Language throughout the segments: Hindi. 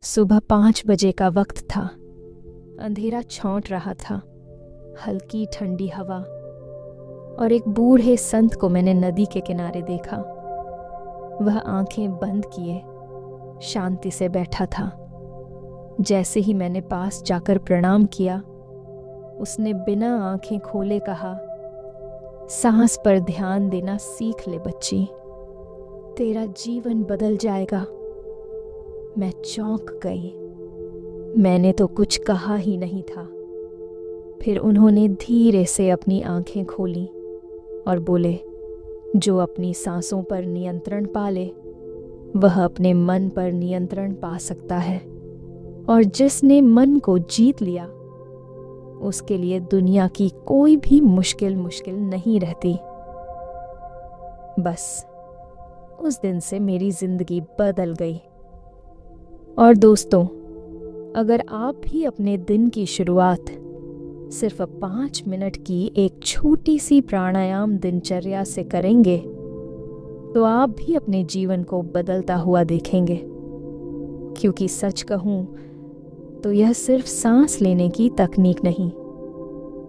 सुबह 5 बजे का वक्त था। अंधेरा छौंट रहा था, हल्की ठंडी हवा, और एक बूढ़े संत को मैंने नदी के किनारे देखा। वह आंखें बंद किए शांति से बैठा था। जैसे ही मैंने पास जाकर प्रणाम किया, उसने बिना आंखें खोले कहा, सांस पर ध्यान देना सीख ले बच्ची, तेरा जीवन बदल जाएगा। मैं चौंक गई। मैंने तो कुछ कहा ही नहीं था। फिर उन्होंने धीरे से अपनी आंखें खोली और बोले, जो अपनी सांसों पर नियंत्रण पा ले वह अपने मन पर नियंत्रण पा सकता है, और जिसने मन को जीत लिया उसके लिए दुनिया की कोई भी मुश्किल नहीं रहती। बस उस दिन से मेरी जिंदगी बदल गई। और दोस्तों, अगर आप भी अपने दिन की शुरुआत सिर्फ 5 मिनट की एक छोटी सी प्राणायाम दिनचर्या से करेंगे तो आप भी अपने जीवन को बदलता हुआ देखेंगे। क्योंकि सच कहूं तो यह सिर्फ सांस लेने की तकनीक नहीं,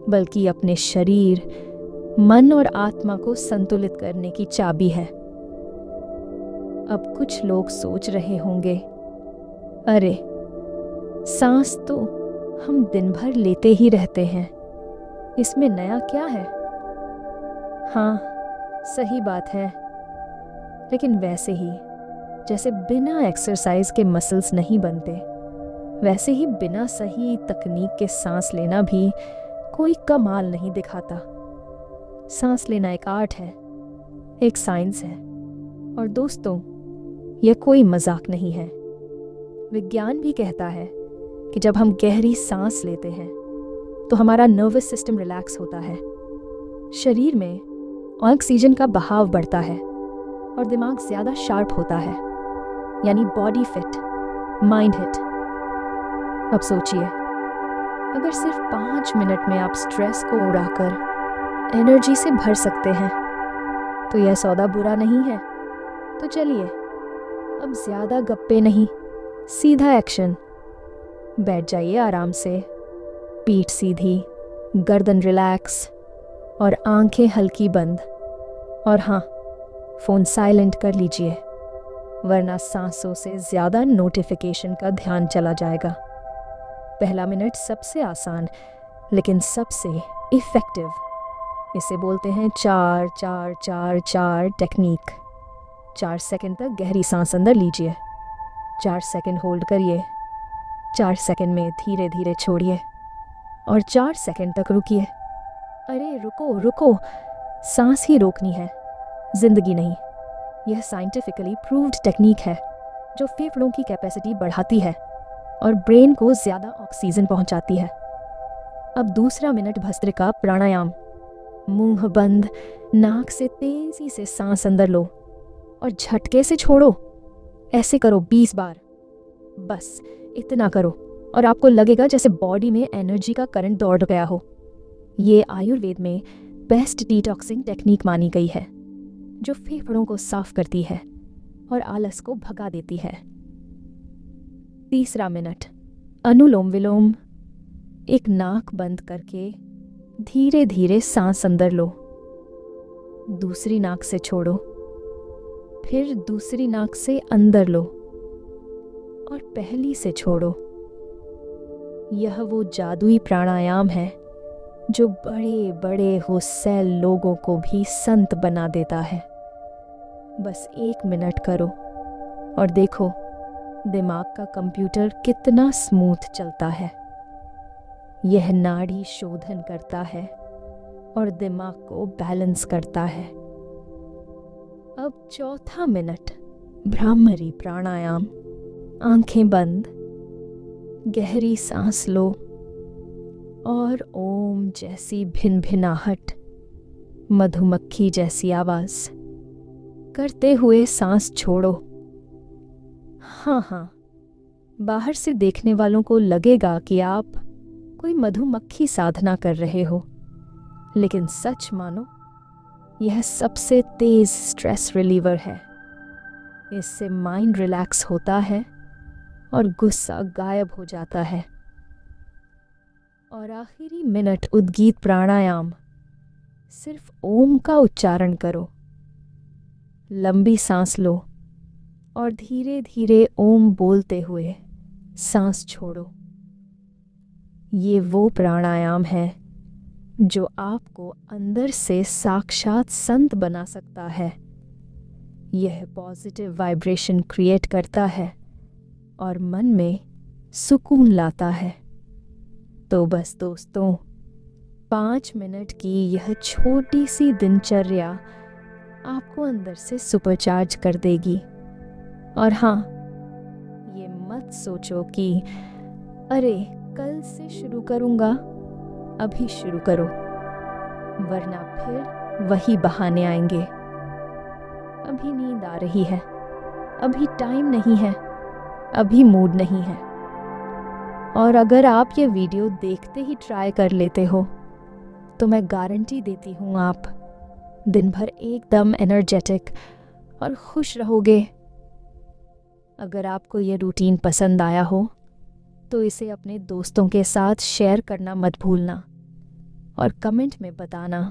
बल्कि अपने शरीर, मन और आत्मा को संतुलित करने की चाबी है। अब कुछ लोग सोच रहे होंगे, अरे सांस तो हम दिन भर लेते ही रहते हैं, इसमें नया क्या है? हाँ, सही बात है। लेकिन वैसे ही जैसे बिना एक्सरसाइज के मसल्स नहीं बनते, वैसे ही बिना सही तकनीक के सांस लेना भी कोई कमाल नहीं दिखाता। सांस लेना एक आर्ट है, एक साइंस है, और दोस्तों, यह कोई मजाक नहीं है। विज्ञान भी कहता है कि जब हम गहरी सांस लेते हैं तो हमारा नर्वस सिस्टम रिलैक्स होता है, शरीर में ऑक्सीजन का बहाव बढ़ता है और दिमाग ज़्यादा शार्प होता है, यानी बॉडी फिट, माइंड हिट। अब सोचिए, अगर सिर्फ 5 मिनट में आप स्ट्रेस को उड़ाकर एनर्जी से भर सकते हैं तो यह सौदा बुरा नहीं है। तो चलिए, अब ज़्यादा गप्पे नहीं, सीधा एक्शन। बैठ जाइए आराम से, पीठ सीधी, गर्दन रिलैक्स और आंखें हल्की बंद। और हाँ, फ़ोन साइलेंट कर लीजिए, वरना सांसों से ज़्यादा नोटिफिकेशन का ध्यान चला जाएगा। पहला मिनट सबसे आसान लेकिन सबसे इफ़ेक्टिव। इसे बोलते हैं 4-4-4-4 टेक्निक। 4 सेकंड तक गहरी सांस अंदर लीजिए, 4 सेकंड होल्ड करिए, 4 सेकंड में धीरे धीरे छोड़िए और 4 सेकंड तक रुकिए। अरे रुको रुको, सांस ही रोकनी है, जिंदगी नहीं। यह साइंटिफिकली प्रूव्ड टेक्निक है जो फेफड़ों की कैपेसिटी बढ़ाती है और ब्रेन को ज़्यादा ऑक्सीजन पहुंचाती है। अब दूसरा मिनट भस्त्रिका प्राणायाम। मुंह बंद, नाक से तेजी से सांस अंदर लो और झटके से छोड़ो। ऐसे करो 20 बार। बस इतना करो और आपको लगेगा जैसे बॉडी में एनर्जी का करंट दौड़ गया हो। ये आयुर्वेद में बेस्ट डिटॉक्सिंग टेक्निक मानी गई है, जो फेफड़ों को साफ करती है और आलस को भगा देती है। तीसरा मिनट अनुलोम विलोम। एक नाक बंद करके धीरे धीरे सांस अंदर लो, दूसरी नाक से छोड़ो, फिर दूसरी नाक से अंदर लो और पहली से छोड़ो। यह वो जादुई प्राणायाम है जो बड़े बड़े होशियार लोगों को भी संत बना देता है। बस 1 मिनट करो और देखो दिमाग का कंप्यूटर कितना स्मूथ चलता है। यह नाड़ी शोधन करता है और दिमाग को बैलेंस करता है। अब चौथा मिनट भ्रामरी प्राणायाम। आंखें बंद, गहरी सांस लो और ओम जैसी भिनभिनाहट, मधुमक्खी जैसी आवाज करते हुए सांस छोड़ो। हाँ, बाहर से देखने वालों को लगेगा कि आप कोई मधुमक्खी साधना कर रहे हो, लेकिन सच मानो यह सबसे तेज स्ट्रेस रिलीवर है। इससे माइंड रिलैक्स होता है और गुस्सा गायब हो जाता है। और आखिरी मिनट उद्गीत प्राणायाम, सिर्फ ओम का उच्चारण करो। लंबी सांस लो और धीरे धीरे ओम बोलते हुए सांस छोड़ो। ये वो प्राणायाम है जो आपको अंदर से साक्षात संत बना सकता है। यह पॉजिटिव वाइब्रेशन क्रिएट करता है और मन में सुकून लाता है। तो बस दोस्तों, 5 मिनट की यह छोटी सी दिनचर्या आपको अंदर से सुपरचार्ज कर देगी। और हाँ, ये मत सोचो कि अरे कल से शुरू करूँगा, अभी शुरू करो, वरना फिर वही बहाने आएंगे। अभी नींद आ रही है, अभी टाइम नहीं है, अभी मूड नहीं है। और अगर आप ये वीडियो देखते ही ट्राई कर लेते हो तो मैं गारंटी देती हूँ आप दिन भर एकदम एनर्जेटिक और खुश रहोगे। अगर आपको ये रूटीन पसंद आया हो तो इसे अपने दोस्तों के साथ शेयर करना मत भूलना और कमेंट में बताना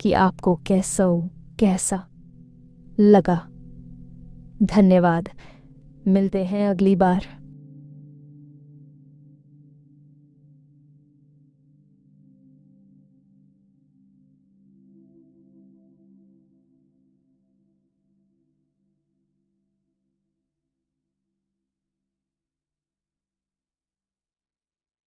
कि आपको कैसा लगा। धन्यवाद। मिलते हैं अगली बार।